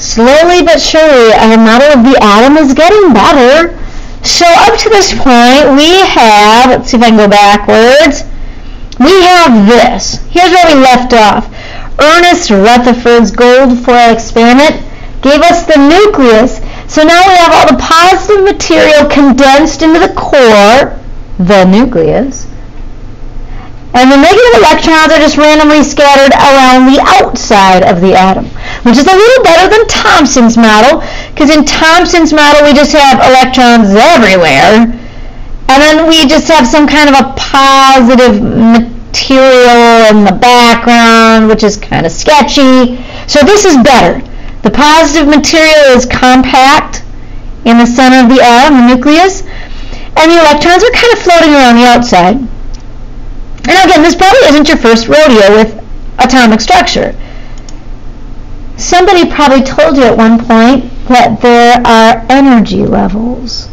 Slowly but surely, our model of the atom is getting better. So up to this point, we have, let's see if I can go backwards, we have this. Here's where we left off. Ernest Rutherford's gold foil experiment gave us the nucleus. So now we have all the positive material condensed into the core, the nucleus, and the negative electrons are just randomly scattered around the outside of the atom, which is a little better than Thomson's model, because in Thomson's model we just have electrons everywhere, and then we just have some kind of a positive material in the background, which is kind of sketchy. So this is better. The positive material is compact in the center of the atom, the nucleus, and the electrons are kind of floating around the outside. And again, this probably isn't your first rodeo with atomic structure. Somebody probably told you at one point that there are energy levels.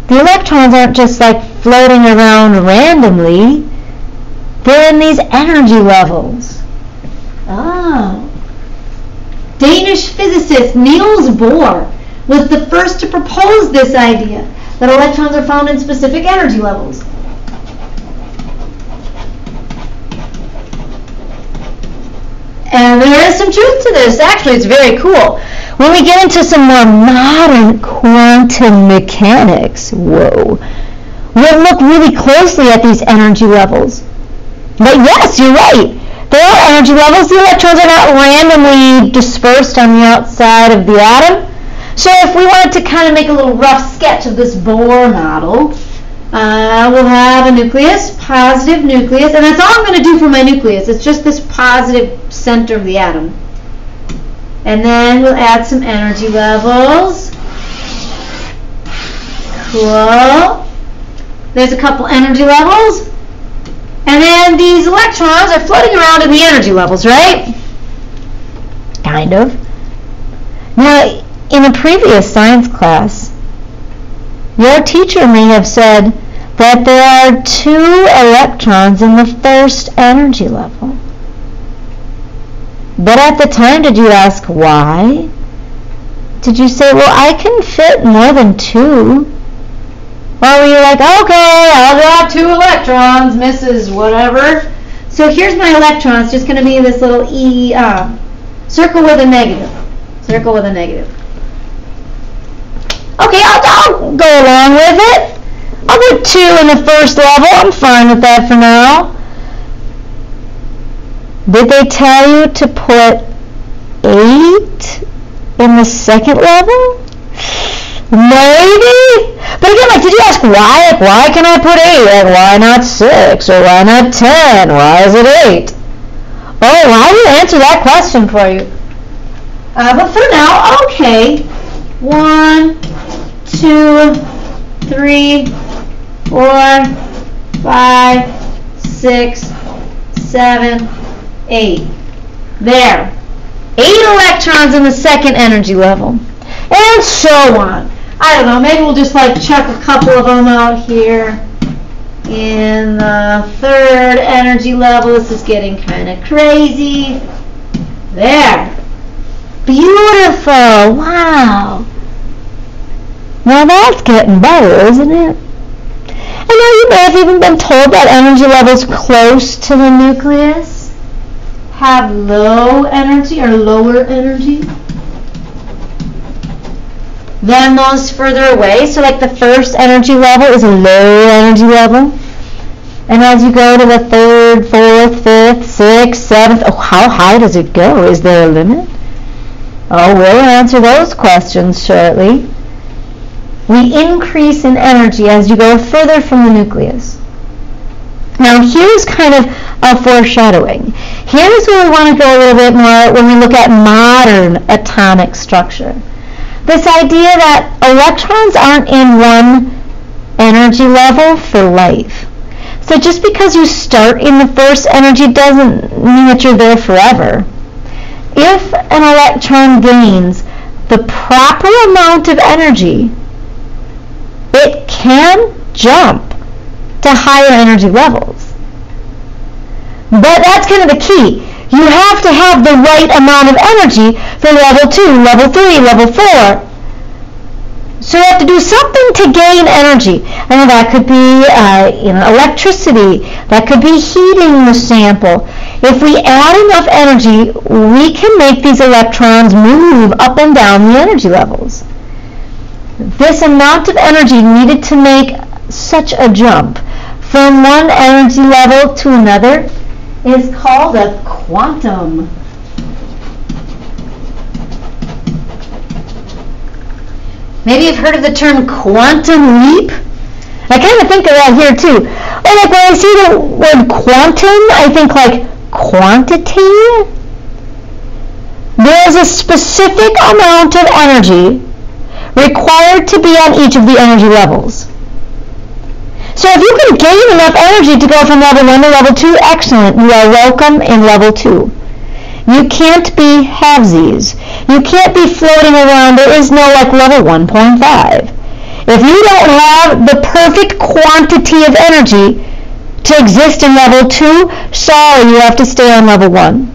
The electrons aren't just like floating around randomly. They're in these energy levels. Oh. Danish physicist Niels Bohr was the first to propose this idea that electrons are found in specific energy levels. And there is some truth to this. Actually, it's very cool. When we get into some more modern quantum mechanics, whoa, we'll look really closely at these energy levels. But yes, you're right. There are energy levels. The electrons are not randomly dispersed on the outside of the atom. So if we wanted to kind of make a little rough sketch of this Bohr model, we'll have a nucleus, positive nucleus, and that's all I'm going to do for my nucleus. It's just this positive center of the atom. And then we'll add some energy levels. Cool. There's a couple energy levels. And then these electrons are floating around in the energy levels, right? Kind of. Now, in a previous science class, your teacher may have said that there are 2 electrons in the first energy level. But at the time, did you ask why? Did you say, well, I can fit more than 2? Or were you like, okay, I'll draw 2 electrons, Mrs. Whatever. So here's my electron. It's just going to be this little circle with a negative. Circle with a negative. Okay, I'll go along with it. I'll put 2 in the first level. I'm fine with that for now. Did they tell you to put 8 in the second level? Maybe. But again, like, did you ask why? Like, why can I put 8? Like, why not 6? Or why not 10? Why is it 8? Oh, I will answer that question for you. But for now, okay. 1, 2, 3, 4, 5, 6, 7, 8. There. 8 electrons in the second energy level. And so on. I don't know, maybe we'll just like chuck a couple of them out here in the third energy level. This is getting kind of crazy. There. Beautiful. Wow. Now that's getting better, isn't it? And now you may have even been told that energy levels close to the nucleus have low energy or lower energy than those further away. So like the first energy level is a low energy level. And as you go to the 3rd, 4th, 5th, 6th, 7th, oh, how high does it go? Is there a limit? Oh, we'll answer those questions shortly. We increase in energy as you go further from the nucleus. Now here's kind of a foreshadowing. Here's where we want to go a little bit more when we look at modern atomic structure. This idea that electrons aren't in one energy level for life. So just because you start in the first energy doesn't mean that you're there forever. If an electron gains the proper amount of energy, it can jump to higher energy levels. But that's kind of the key. You have to have the right amount of energy for level 2, level 3, level 4. So you have to do something to gain energy. And that could be electricity. That could be heating the sample. If we add enough energy, we can make these electrons move up and down the energy levels. This amount of energy needed to make such a jump from one energy level to another is called a quantum. Maybe you've heard of the term quantum leap. I kind of think of that here too. Or like when I see the word quantum, I think like quantity. There's a specific amount of energy required to be on each of the energy levels. So if you can gain enough energy to go from level 1 to level 2, excellent. You are welcome in level 2. You can't be halvesies. You can't be floating around. There is no like level 1.5. If you don't have the perfect quantity of energy to exist in level 2, sorry, you have to stay on level 1.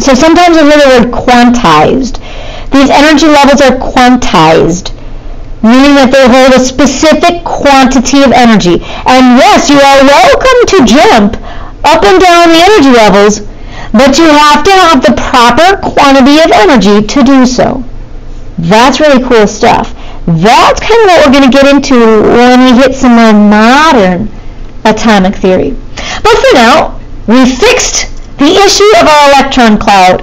So sometimes I hear the word quantized. These energy levels are quantized, meaning that they hold a specific quantity of energy. And yes, you are welcome to jump up and down the energy levels, but you have to have the proper quantity of energy to do so. That's really cool stuff. That's kind of what we're going to get into when we hit some more modern atomic theory. But for now, we fixed the issue of our electron cloud.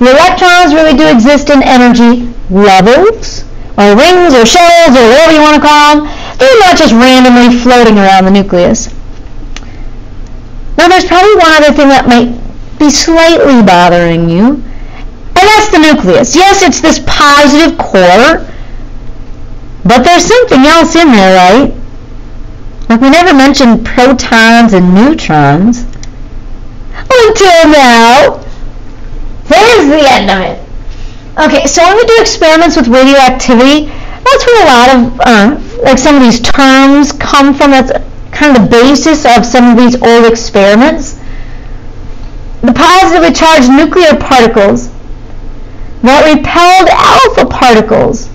The electrons really do exist in energy levels, or rings, or shells, or whatever you want to call them. They're not just randomly floating around the nucleus. Now there's probably one other thing that might be slightly bothering you, and that's the nucleus. Yes, it's this positive core, but there's something else in there, right? Like we never mentioned protons and neutrons. Until now. There's the end of it. Okay, so when we do experiments with radioactivity, that's where a lot of, like some of these terms come from. That's kind of the basis of some of these old experiments. The positively charged nuclear particles that repelled alpha particles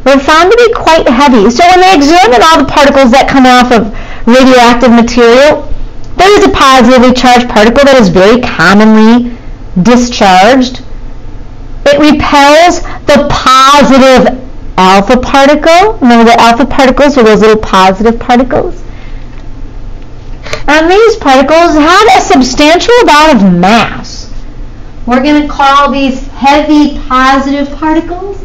were found to be quite heavy. So when they examined all the particles that come off of radioactive material, there is a positively charged particle that is very commonly discharged. It repels the positive alpha particle. Remember, the alpha particles are those little positive particles. And these particles have a substantial amount of mass. We're going to call these heavy positive particles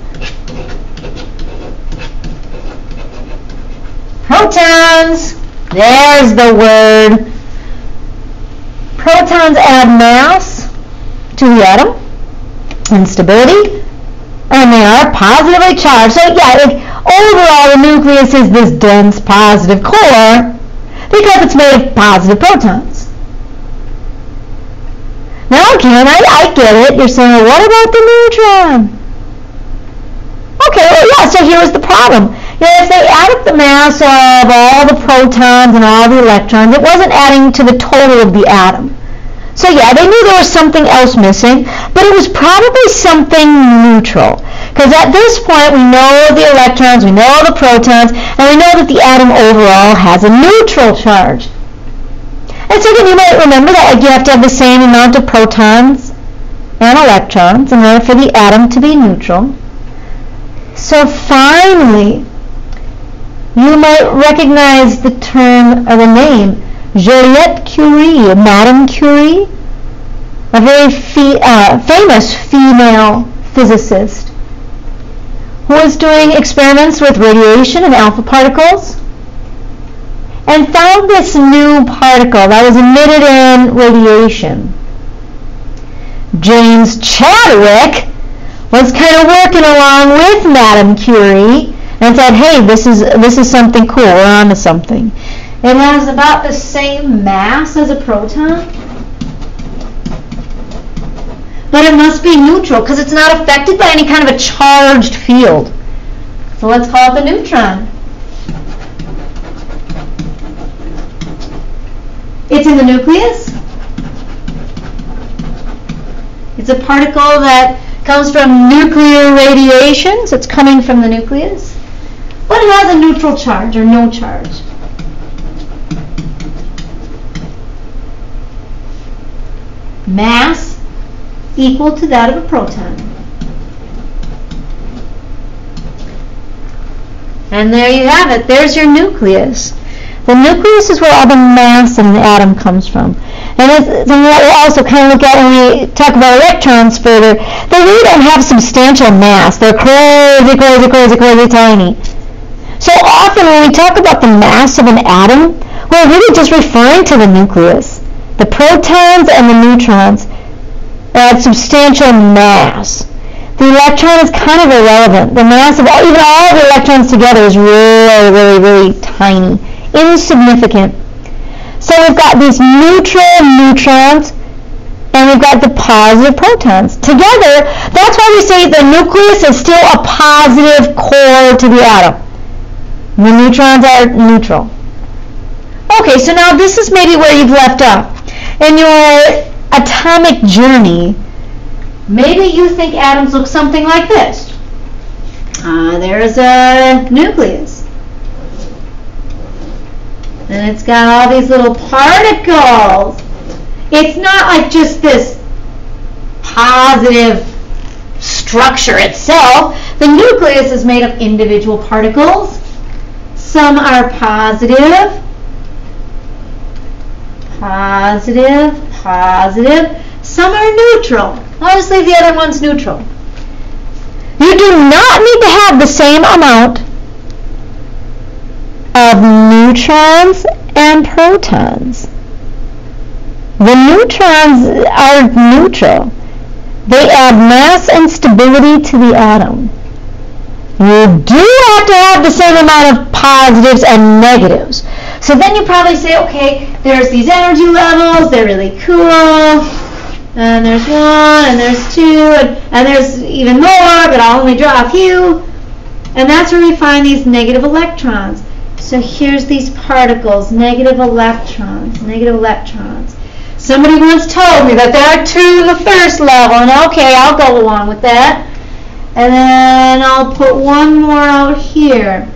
protons. There's the word. Protons add mass to the atom and stability, and they are positively charged. So yeah, like overall the nucleus is this dense positive core because it's made of positive protons. Now again, I get it. You're saying, well, what about the neutron? Okay, well yeah, so here was the problem. If they add up the mass of all the protons and all the electrons, it wasn't adding to the total of the atom. So yeah, they knew there was something else missing, but it was probably something neutral. Because at this point, we know the electrons, we know the protons, and we know that the atom overall has a neutral charge. And so then you might remember that you have to have the same amount of protons and electrons in order for the atom to be neutral. So finally, you might recognize the term or the name Juliette Curie, Madame Curie, a very famous female physicist who was doing experiments with radiation and alpha particles and found this new particle that was emitted in radiation. James Chadwick was kind of working along with Madame Curie and said, hey, this is something cool, we're onto something. It has about the same mass as a proton, but it must be neutral because it's not affected by any kind of a charged field. So let's call it the neutron. It's in the nucleus. It's a particle that comes from nuclear radiation, so it's coming from the nucleus. But it has a neutral charge or no charge. Mass equal to that of a proton. And there you have it. There's your nucleus. The nucleus is where all the mass in the atom comes from. And it's something that we'll also kind of look at when we talk about electrons further. They really don't have substantial mass. They're crazy, crazy, crazy, crazy tiny. So often when we talk about the mass of an atom, we're really just referring to the nucleus. The protons and the neutrons add substantial mass. The electron is kind of irrelevant. The mass of even all the electrons together is really, really, really tiny, insignificant. So we've got these neutral neutrons and we've got the positive protons. Together, that's why we say the nucleus is still a positive core to the atom. The neutrons are neutral. Okay, so now this is maybe where you've left off. In your atomic journey, maybe you think atoms look something like this. There's a nucleus. And it's got all these little particles. It's not like just this positive structure itself. The nucleus is made of individual particles. Some are positive, positive, positive. Some are neutral. I'll just leave the other ones neutral. You do not need to have the same amount of neutrons and protons. The neutrons are neutral. They add mass and stability to the atom. You do have to have the same amount of positives and negatives. So then you probably say, okay, there's these energy levels, they're really cool, and there's one, and there's two, and there's even more, but I'll only draw a few. And that's where we find these negative electrons. So here's these particles, negative electrons, negative electrons. Somebody once told me that there are two in the first level, and okay, I'll go along with that. And then I'll put one more out here.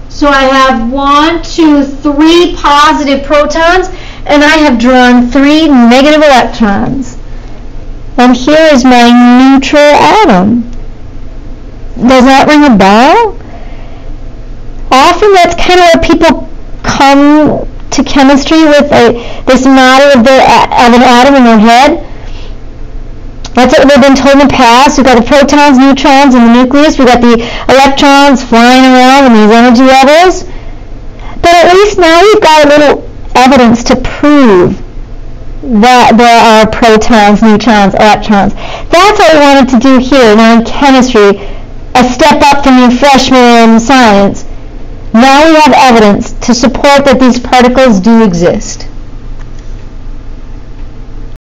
So I have 1, 2, 3 positive protons, and I have drawn 3 negative electrons. And here is my neutral atom. Does that ring a bell? Often that's kind of where people come to chemistry with this model of an atom in their head. That's what they've been told in the past. We've got the protons, neutrons, and the nucleus. We've got the electrons flying around in these energy levels. But at least now we've got a little evidence to prove that there are protons, neutrons, electrons. That's what we wanted to do here now in chemistry, a step up from your freshman science. Now we have evidence to support that these particles do exist.